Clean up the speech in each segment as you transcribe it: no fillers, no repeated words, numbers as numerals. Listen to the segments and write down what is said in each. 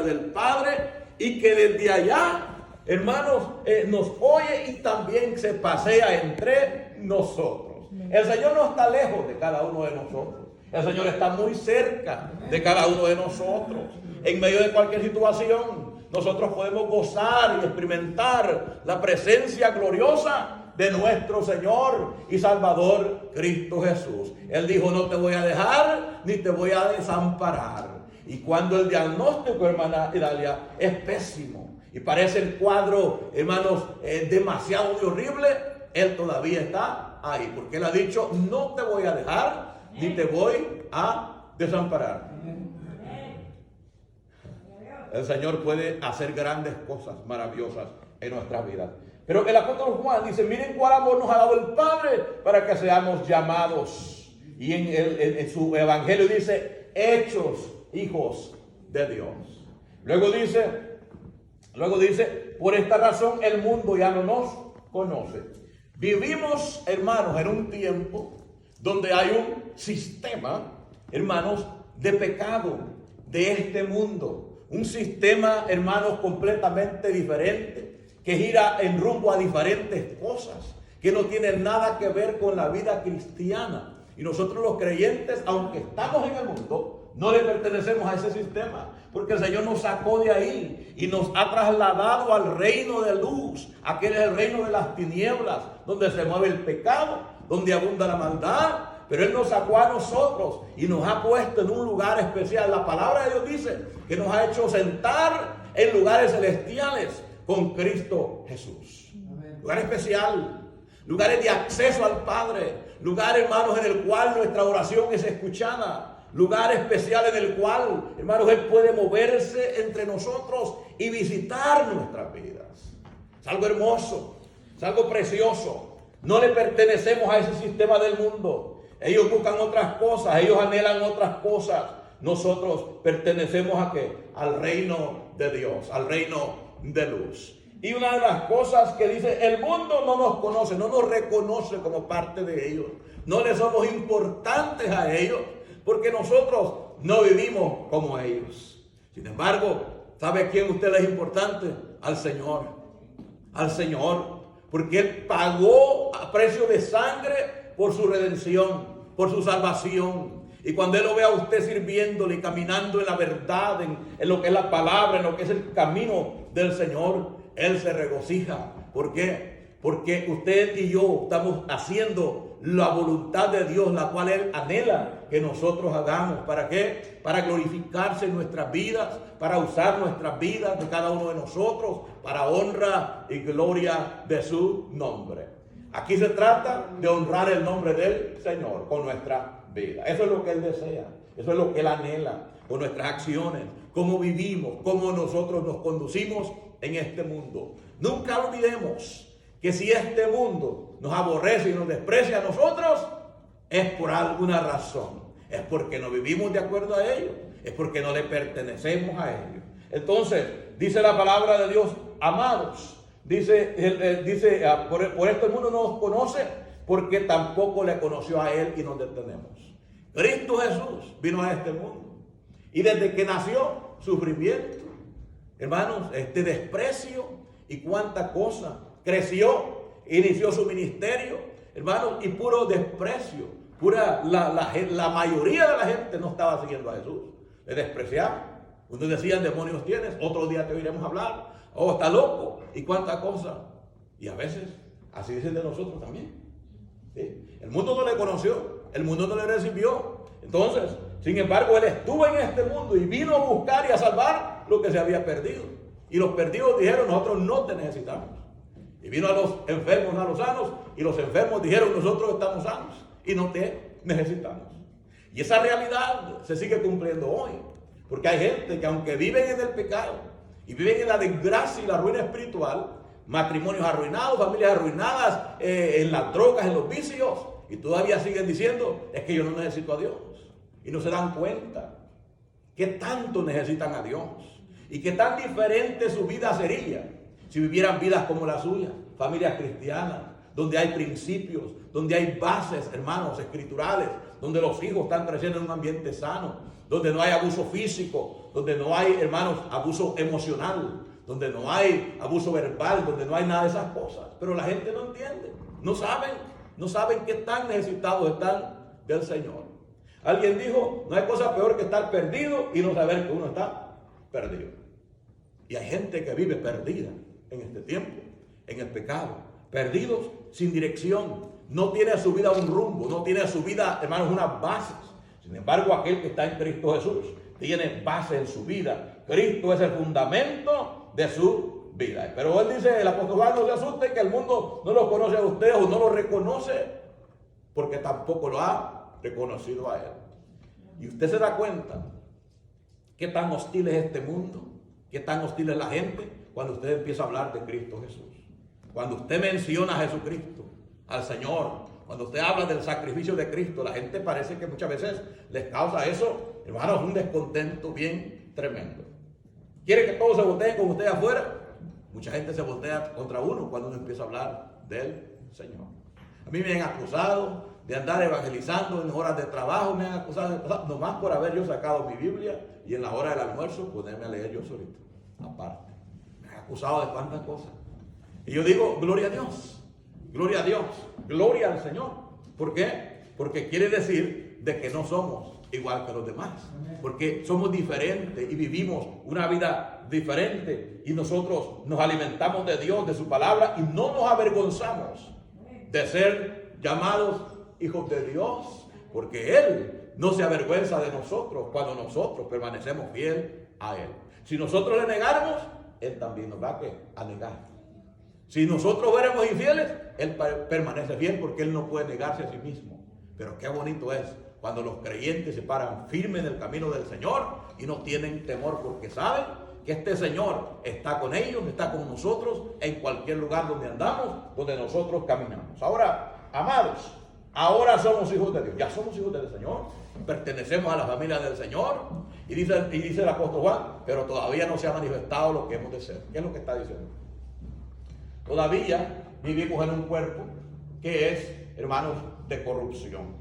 diestra del Padre y que desde allá, hermanos, nos oye y también se pasea entre nosotros. El Señor no está lejos de cada uno de nosotros. El Señor está muy cerca de cada uno de nosotros. En medio de cualquier situación, nosotros podemos gozar y experimentar la presencia gloriosa de nuestro Señor y Salvador Cristo Jesús. Él dijo: no te voy a dejar ni te voy a desamparar. Y cuando el diagnóstico, hermana Idalia, es pésimo y parece el cuadro, hermanos, demasiado horrible, Él todavía está ahí, porque Él ha dicho: no te voy a dejar ni te voy a desamparar. El Señor puede hacer grandes cosas maravillosas en nuestras vidas. Pero el apóstol Juan dice: miren cuál amor nos ha dado el Padre para que seamos llamados. Y en su evangelio dice: hechos hijos de Dios. Luego dice, por esta razón el mundo ya no nos conoce. Vivimos, hermanos, en un tiempo donde hay un sistema, hermanos, de pecado de este mundo. Un sistema, hermanos, completamente diferente, que gira en rumbo a diferentes cosas, que no tienen nada que ver con la vida cristiana. Y nosotros los creyentes, aunque estamos en el mundo, no le pertenecemos a ese sistema, porque el Señor nos sacó de ahí y nos ha trasladado al reino de luz. Aquel es el reino de las tinieblas, donde se mueve el pecado, donde abunda la maldad. Pero Él nos sacó a nosotros y nos ha puesto en un lugar especial. La palabra de Dios dice que nos ha hecho sentar en lugares celestiales con Cristo Jesús. Lugar especial, lugares de acceso al Padre, lugar, hermanos, en el cual nuestra oración es escuchada, lugar especial en el cual, hermanos, Él puede moverse entre nosotros y visitar nuestras vidas. Es algo hermoso, es algo precioso. No le pertenecemos a ese sistema del mundo. Ellos buscan otras cosas, ellos anhelan otras cosas. Nosotros pertenecemos ¿a qué? Al reino de Dios, al reino de luz. Y una de las cosas que dice: el mundo no nos conoce, no nos reconoce como parte de ellos. No le somos importantes a ellos, porque nosotros no vivimos como ellos. Sin embargo, ¿sabe a quién usted le es importante? Al Señor. Al Señor. Porque Él pagó a precio de sangre por su redención, por su salvación. Y cuando Él lo ve a usted sirviéndole y caminando en la verdad, en lo que es la palabra, en lo que es el camino del Señor, Él se regocija. ¿Por qué? Porque usted y yo estamos haciendo la voluntad de Dios, la cual Él anhela que nosotros hagamos. ¿Para qué? Para glorificarse en nuestras vidas, para usar nuestras vidas de cada uno de nosotros, para honra y gloria de su nombre. Aquí se trata de honrar el nombre del Señor con nuestra vida. Eso es lo que Él desea, eso es lo que Él anhela, con nuestras acciones, cómo vivimos, cómo nosotros nos conducimos en este mundo. Nunca olvidemos que si este mundo nos aborrece y nos desprecia a nosotros, es por alguna razón. Es porque no vivimos de acuerdo a ellos, es porque no le pertenecemos a ellos. Entonces, dice la palabra de Dios: amados, dice por esto el mundo no nos conoce, porque tampoco le conoció a Él y nos detenemos. Cristo Jesús vino a este mundo y desde que nació, sufrimiento, hermanos, desprecio y cuánta cosa. Creció, inició su ministerio, hermanos, y puro desprecio. La mayoría de la gente no estaba siguiendo a Jesús. Le despreciaban. Unos decían: demonios tienes, otro día te oiremos hablar. Oh, está loco, y cuánta cosa. Y a veces así dicen de nosotros también. ¿Sí? El mundo no le conoció, el mundo no le recibió. Entonces, sin embargo, Él estuvo en este mundo y vino a buscar y a salvar lo que se había perdido. Y los perdidos dijeron: nosotros no te necesitamos. Y vino a los enfermos, a los sanos, y los enfermos dijeron: nosotros estamos sanos y no te necesitamos. Y esa realidad se sigue cumpliendo hoy, porque hay gente que, aunque viven en el pecado y viven en la desgracia y la ruina espiritual, matrimonios arruinados, familias arruinadas, en las drogas, en los vicios, y todavía siguen diciendo: es que yo no necesito a Dios. Y no se dan cuenta que tanto necesitan a Dios y que tan diferente su vida sería si vivieran vidas como la suya, familias cristianas, donde hay principios, donde hay bases, hermanos, escriturales, donde los hijos están creciendo en un ambiente sano, donde no hay abuso físico, donde no hay, hermanos, abuso emocional, donde no hay abuso verbal, donde no hay nada de esas cosas. Pero la gente no entiende, no saben qué tan necesitados están del Señor. Alguien dijo, no hay cosa peor que estar perdido y no saber que uno está perdido. Y hay gente que vive perdida en este tiempo, en el pecado, perdidos sin dirección, no tiene a su vida un rumbo, no tiene a su vida, hermanos, unas bases. Sin embargo, aquel que está en Cristo Jesús tiene base en su vida. Cristo es el fundamento de su vida. Pero él dice, el apóstol Juan, no se asuste que el mundo no lo conoce a ustedes o no lo reconoce porque tampoco lo ha reconocido a él. Y usted se da cuenta qué tan hostil es este mundo, qué tan hostil es la gente cuando usted empieza a hablar de Cristo Jesús. Cuando usted menciona a Jesucristo, al Señor, cuando usted habla del sacrificio de Cristo, la gente parece que muchas veces les causa eso, hermanos, un descontento bien tremendo. ¿Quiere que todos se volteen con usted afuera? Mucha gente se voltea contra uno cuando uno empieza a hablar del Señor. A mí me han acusado de andar evangelizando en horas de trabajo, me han acusado de nomás por haber yo sacado mi Biblia y en la hora del almuerzo ponerme a leer yo solito, aparte. Me han acusado de cuántas cosas. Y yo digo, gloria a Dios. Gloria a Dios, gloria al Señor. ¿Por qué? Porque quiere decir de que no somos igual que los demás. Porque somos diferentes y vivimos una vida diferente. Y nosotros nos alimentamos de Dios, de su palabra, y no nos avergonzamos de ser llamados hijos de Dios. Porque Él no se avergüenza de nosotros cuando nosotros permanecemos fiel a Él. Si nosotros le negáramos, Él también nos va a negar. Si nosotros fuéramos infieles, Él permanece fiel porque Él no puede negarse a sí mismo. Pero qué bonito es cuando los creyentes se paran firmes en el camino del Señor y no tienen temor porque saben que este Señor está con ellos, está con nosotros en cualquier lugar donde andamos, donde nosotros caminamos. Ahora, amados, ahora somos hijos de Dios. Ya somos hijos del Señor, pertenecemos a la familia del Señor. Y dice el apóstol Juan, pero todavía no se ha manifestado lo que hemos de ser. ¿Qué es lo que está diciendo? Todavía vivimos en un cuerpo que es, hermanos, de corrupción.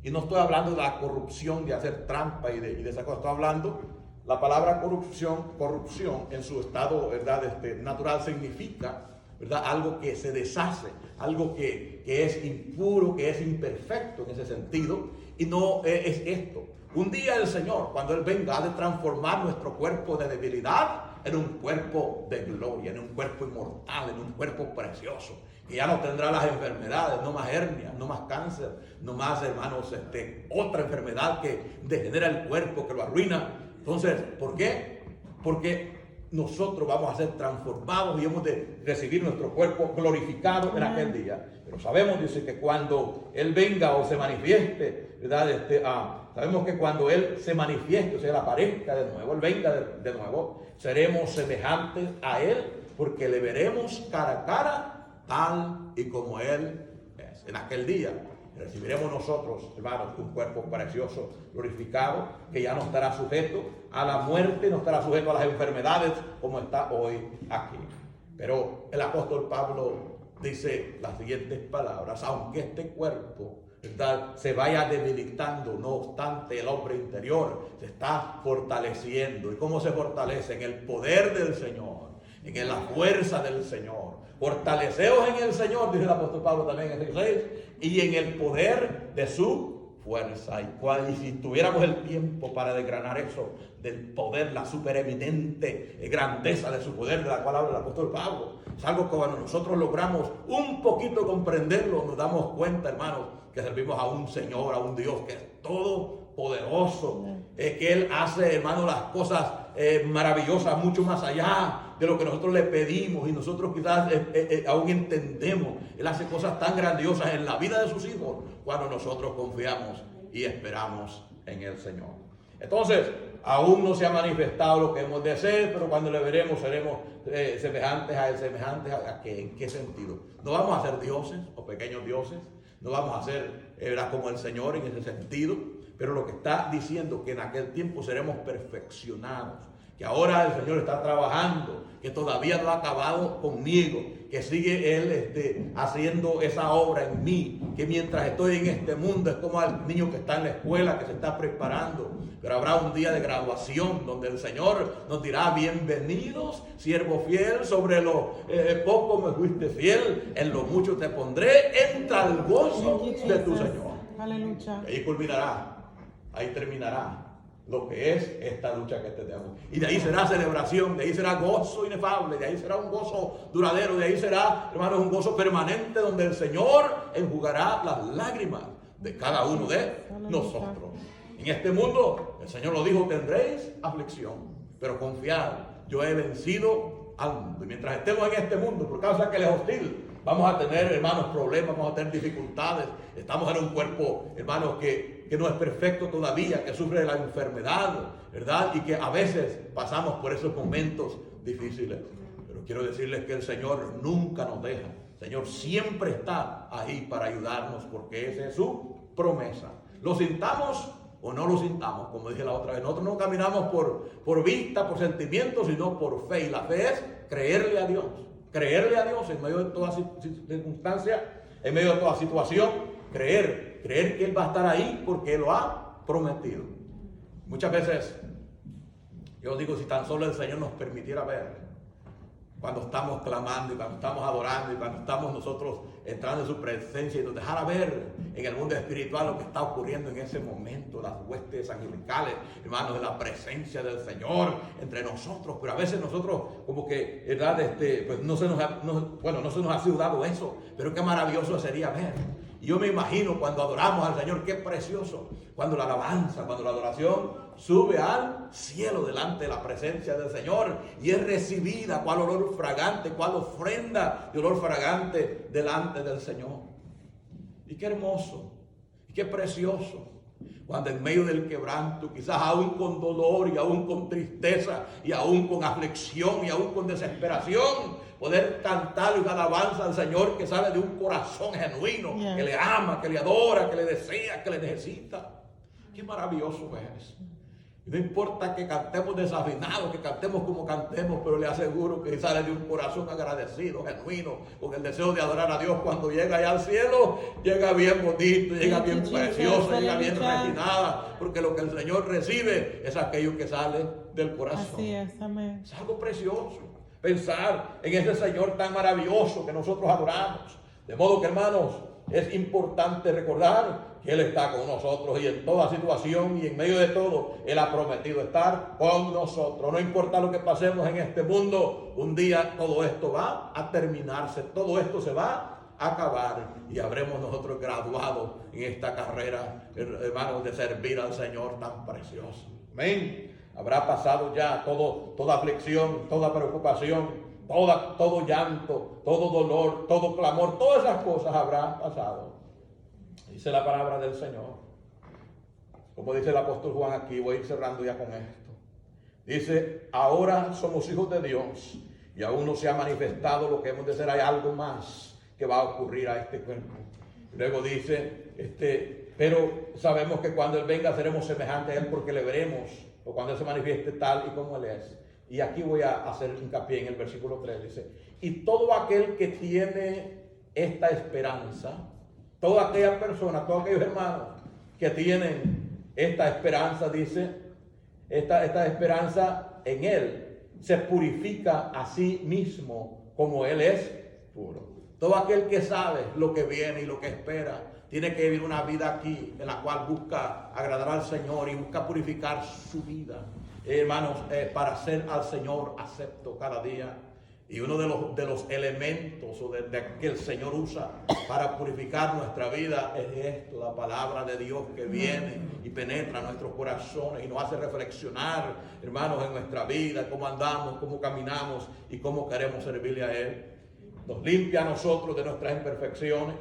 Y no estoy hablando de la corrupción de hacer trampa y de esa cosa. Estoy hablando, la palabra corrupción en su estado, ¿verdad? Natural significa, ¿verdad? Algo que se deshace, algo que es impuro, que es imperfecto en ese sentido. Y no es esto. Un día el Señor, cuando Él venga, ha de transformar nuestro cuerpo de debilidad en un cuerpo de gloria, en un cuerpo inmortal, en un cuerpo precioso, que ya no tendrá las enfermedades, no más hernias, no más cáncer, no más, hermanos, otra enfermedad que degenera el cuerpo, que lo arruina. Entonces, ¿por qué? Porque nosotros vamos a ser transformados y hemos de recibir nuestro cuerpo glorificado en aquel día. Pero sabemos, dice, que cuando Él venga o se manifieste, ¿verdad? Sabemos que cuando Él se manifieste, o sea, Él aparezca de nuevo, Él venga de nuevo, seremos semejantes a Él, porque le veremos cara a cara, tal y como Él es. En aquel día recibiremos nosotros, hermanos, un cuerpo precioso, glorificado, que ya no estará sujeto a la muerte, no estará sujeto a las enfermedades como está hoy aquí. Pero el apóstol Pablo dice las siguientes palabras: aunque este cuerpo, ¿verdad?, se vaya debilitando, no obstante el hombre interior se está fortaleciendo. ¿Y cómo se fortalece? En el poder del Señor, en la fuerza del Señor. Fortaleceos en el Señor, dice el apóstol Pablo también en Efesios 6, y en el poder de su fuerza. Y si tuviéramos el tiempo para desgranar eso del poder, la supereminente grandeza de su poder, de la cual habla el apóstol Pablo, es algo que cuando nosotros logramos un poquito comprenderlo, nos damos cuenta, hermanos, que servimos a un Señor, a un Dios que es todopoderoso, que Él hace, hermanos, las cosas maravillosas mucho más allá de lo que nosotros le pedimos y nosotros quizás aún entendemos. Él hace cosas tan grandiosas en la vida de sus hijos cuando nosotros confiamos y esperamos en el Señor. Entonces, aún no se ha manifestado lo que hemos de ser, pero cuando le veremos seremos semejantes a Él. ¿Semejantes a qué? ¿En qué sentido? No vamos a ser dioses o pequeños dioses, no vamos a ser como el Señor en ese sentido, pero lo que está diciendo que en aquel tiempo seremos perfeccionados, que ahora el Señor está trabajando, que todavía no ha acabado conmigo, que sigue Él haciendo esa obra en mí, que mientras estoy en este mundo es como al niño que está en la escuela, que se está preparando, pero habrá un día de graduación donde el Señor nos dirá: bienvenidos, siervo fiel, sobre lo poco me fuiste fiel, en lo mucho te pondré, entra al gozo de tu Señor. Aleluya. Ahí culminará, ahí terminará lo que es esta lucha que tenemos. Y de ahí será celebración, de ahí será gozo inefable, de ahí será un gozo duradero, de ahí será, hermanos, un gozo permanente donde el Señor enjugará las lágrimas de cada uno de nosotros. En este mundo, el Señor lo dijo: tendréis aflicción, pero confiad, yo he vencido al mundo. Y mientras estemos en este mundo, por causa que Él es hostil, vamos a tener, hermanos, problemas, vamos a tener dificultades. Estamos en un cuerpo, hermanos, que no es perfecto todavía, que sufre de la enfermedad, ¿verdad? Y que a veces pasamos por esos momentos difíciles. Pero quiero decirles que el Señor nunca nos deja. El Señor siempre está ahí para ayudarnos, porque esa es su promesa. Lo sintamos o no lo sintamos, como dije la otra vez, nosotros no caminamos por vista, por sentimientos, sino por fe. Y la fe es creerle a Dios en medio de toda circunstancia, en medio de toda situación, creer que Él va a estar ahí porque Él lo ha prometido. Muchas veces yo digo, si tan solo el Señor nos permitiera ver cuando estamos clamando y cuando estamos adorando y cuando estamos nosotros entrando en su presencia, y nos dejara ver en el mundo espiritual lo que está ocurriendo en ese momento, las huestes angelicales, hermanos, de la presencia del Señor entre nosotros. Pero a veces nosotros como que, ¿verdad? Pues no se nos ha sido dado eso, pero qué maravilloso sería ver. Y yo me imagino cuando adoramos al Señor, qué precioso, cuando la alabanza, cuando la adoración sube al cielo delante de la presencia del Señor y es recibida cual olor fragante, cual ofrenda de olor fragante delante del Señor. Y qué hermoso, y qué precioso, cuando en medio del quebranto, quizás aún con dolor y aún con tristeza y aún con aflicción y aún con desesperación, poder cantar una alabanza al Señor que sale de un corazón genuino, que le ama, que le adora, que le desea, que le necesita. Qué maravilloso es. No importa que cantemos desafinados, que cantemos como cantemos, pero le aseguro que sale de un corazón agradecido, genuino, con el deseo de adorar a Dios. Cuando llega allá al cielo, llega bien bonito, llega bien precioso, llega bien refinada, porque lo que el Señor recibe es aquello que sale del corazón. Así es, amén. Es algo precioso pensar en ese Señor tan maravilloso que nosotros adoramos. De modo que, hermanos, es importante recordar que Él está con nosotros, y en toda situación y en medio de todo, Él ha prometido estar con nosotros. No importa lo que pasemos en este mundo, un día todo esto va a terminarse, todo esto se va a acabar y habremos nosotros graduado en esta carrera, hermanos, de servir al Señor tan precioso. Amén. Habrá pasado ya toda aflicción, toda preocupación, todo llanto, todo dolor, todo clamor, todas esas cosas habrán pasado. Dice la palabra del Señor, como dice el apóstol Juan aquí, voy a ir cerrando ya con esto. Dice: ahora somos hijos de Dios y aún no se ha manifestado lo que hemos de ser. Hay algo más que va a ocurrir a este cuerpo. Luego dice, pero sabemos que cuando Él venga seremos semejantes a Él, porque le veremos, o cuando Él se manifieste tal y como Él es. Y aquí voy a hacer hincapié en el versículo 3, dice: y todo aquel que tiene esta esperanza, toda aquella persona, todos aquellos hermanos que tienen esta esperanza, dice, esta esperanza en Él, se purifica a sí mismo como Él es puro. Todo aquel que sabe lo que viene y lo que espera, tiene que vivir una vida aquí en la cual busca agradar al Señor y busca purificar su vida, hermanos, para ser al Señor acepto cada día. Y uno de los elementos que el Señor usa para purificar nuestra vida es esto: la palabra de Dios que viene y penetra nuestros corazones y nos hace reflexionar, hermanos, en nuestra vida, cómo andamos, cómo caminamos y cómo queremos servirle a Él. Nos limpia a nosotros de nuestras imperfecciones.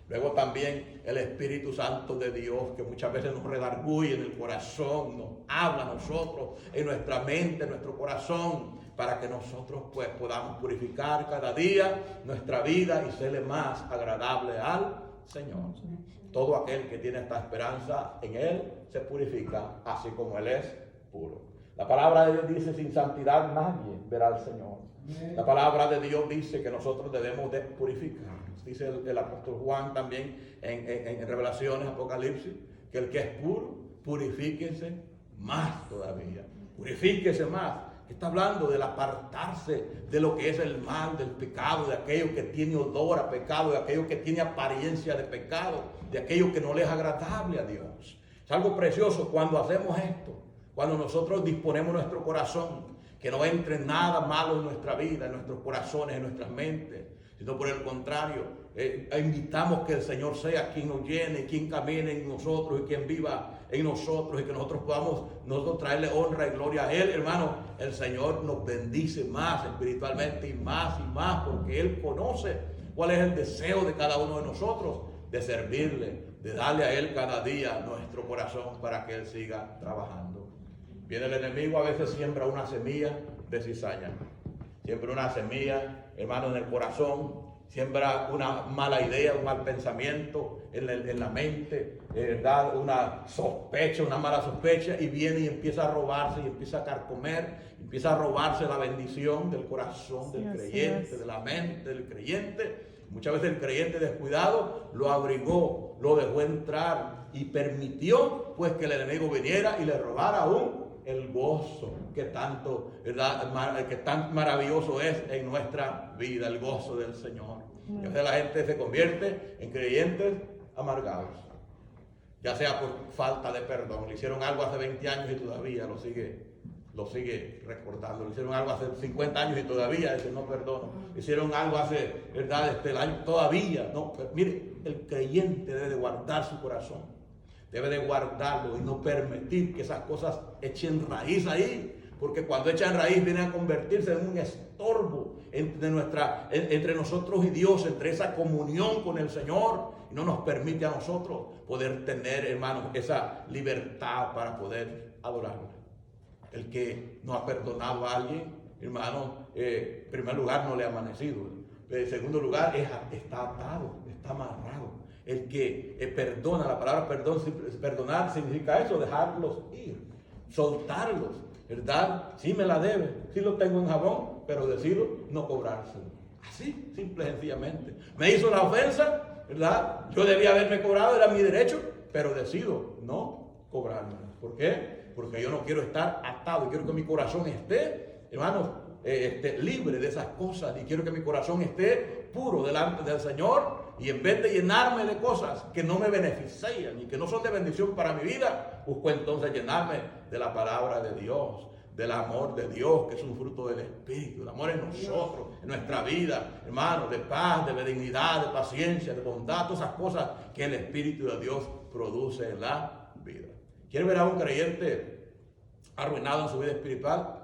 Luego también el Espíritu Santo de Dios, que muchas veces nos redarguye en el corazón, nos habla a nosotros en nuestra mente, en nuestro corazón, para que nosotros pues podamos purificar cada día nuestra vida y serle más agradable al Señor. Todo aquel que tiene esta esperanza en Él se purifica así como Él es puro. La palabra de Dios dice, sin santidad nadie verá al Señor. La palabra de Dios dice que nosotros debemos de purificarnos. Dice el apóstol Juan también en Revelaciones, Apocalipsis, que el que es puro, purifíquese más todavía. Purifíquese más. Está hablando del apartarse de lo que es el mal, del pecado, de aquello que tiene olor a pecado, de aquello que tiene apariencia de pecado, de aquello que no le es agradable a Dios. Es algo precioso cuando hacemos esto, cuando nosotros disponemos nuestro corazón, que no entre nada malo en nuestra vida, en nuestros corazones, en nuestras mentes, sino por el contrario, invitamos que el Señor sea quien nos llene, quien camine en nosotros y quien viva en nosotros, y que nosotros podamos traerle honra y gloria a Él. Hermano, el Señor nos bendice más espiritualmente y más, porque Él conoce cuál es el deseo de cada uno de nosotros, de servirle, de darle a Él cada día nuestro corazón para que Él siga trabajando. Viene el enemigo, a veces siembra una semilla de cizaña, siembra una semilla, hermano, en el corazón, siembra una mala idea, un mal pensamiento en la mente, ¿verdad? Una sospecha, una mala sospecha, y viene y empieza a robarse, y empieza a carcomer, empieza a robarse la bendición del corazón del creyente, de la mente del creyente. Muchas veces el creyente descuidado lo abrigó, lo dejó entrar y permitió pues que el enemigo viniera y le robara aún el gozo que tanto, ¿verdad?, que tan maravilloso es en nuestra vida, el gozo del Señor. Y a veces la gente se convierte en creyentes amargados, ya sea por falta de perdón. Le hicieron algo hace 20 años y todavía lo sigue recordando. Le hicieron algo hace 50 años y todavía dice no perdono. Le hicieron algo hace, ¿verdad?, el año todavía no. Mire, el creyente debe de guardar su corazón, debe de guardarlo y no permitir que esas cosas echen raíz ahí, porque cuando echan raíz vienen a convertirse en un estorbo entre nosotros y Dios, entre esa comunión con el Señor, y no nos permite a nosotros poder tener, hermanos, esa libertad para poder adorarlo. El que no ha perdonado a alguien, hermano, en primer lugar no le ha amanecido, en segundo lugar está atado, está amarrado. El que perdona, la palabra perdonar significa eso, dejarlos ir, soltarlos, ¿verdad? Sí me la debe, sí lo tengo en jabón, pero decido no cobrárselo. Así, simple y sencillamente. Me hizo la ofensa, ¿verdad? Yo debía haberme cobrado, era mi derecho, pero decido no cobrarme. ¿Por qué? Porque yo no quiero estar atado, quiero que mi corazón esté, hermanos, libre de esas cosas, y quiero que mi corazón esté puro delante del Señor, y en vez de llenarme de cosas que no me benefician y que no son de bendición para mi vida, busco entonces llenarme de la palabra de Dios, del amor de Dios, que es un fruto del Espíritu, el amor en nosotros, en nuestra vida, hermanos, de paz, de benignidad, de paciencia, de bondad, todas esas cosas que el Espíritu de Dios produce en la vida. ¿Quiere ver a un creyente arruinado en su vida espiritual?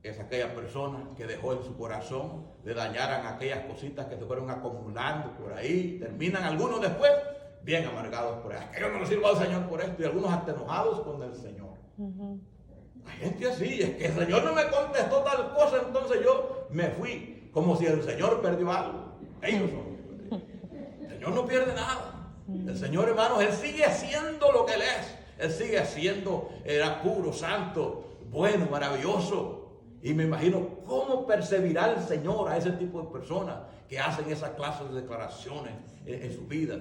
Es aquella persona que dejó en su corazón, le dañaran aquellas cositas que se fueron acumulando por ahí, terminan algunos después bien amargados por ahí. Que yo no le sirvo al Señor por esto, y algunos hasta enojados con el Señor. Hay gente así, es que el Señor no me contestó tal cosa, entonces yo me fui, como si el Señor perdió algo. Ellos son. El Señor no pierde nada. El Señor, hermanos, Él sigue siendo lo que Él es. Él sigue siendo, era puro, santo, bueno, maravilloso. Y me imagino cómo percibirá el Señor a ese tipo de personas que hacen esa clase de declaraciones en su vida,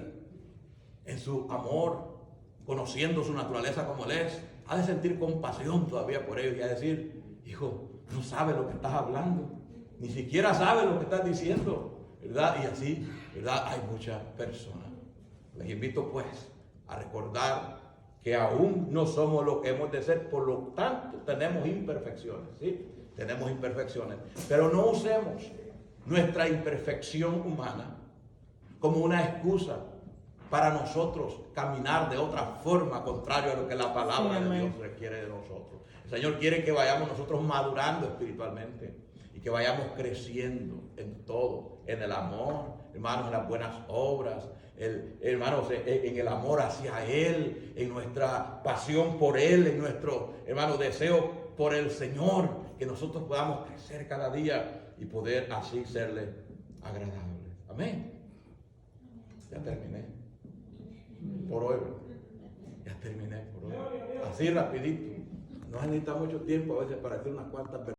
en su amor, conociendo su naturaleza como Él es. Ha de sentir compasión todavía por ellos y ha de decir, hijo, no sabes lo que estás hablando, ni siquiera sabes lo que estás diciendo, ¿verdad? Y así, ¿verdad? Hay muchas personas. Les invito pues a recordar que aún no somos lo que hemos de ser, por lo tanto tenemos imperfecciones, ¿sí? Tenemos imperfecciones, pero no usemos nuestra imperfección humana como una excusa para nosotros caminar de otra forma, contrario a lo que la palabra de Dios requiere de nosotros. El Señor quiere que vayamos nosotros madurando espiritualmente y que vayamos creciendo en todo, en el amor, hermanos, en las buenas obras, hermanos, en el amor hacia Él, en nuestra pasión por Él, en nuestro, hermano, deseo por el Señor, que nosotros podamos crecer cada día y poder así serle agradable. Amén. Ya terminé por hoy. Ya terminé por hoy. Así rapidito. No se necesita mucho tiempo a veces para hacer unas cuantas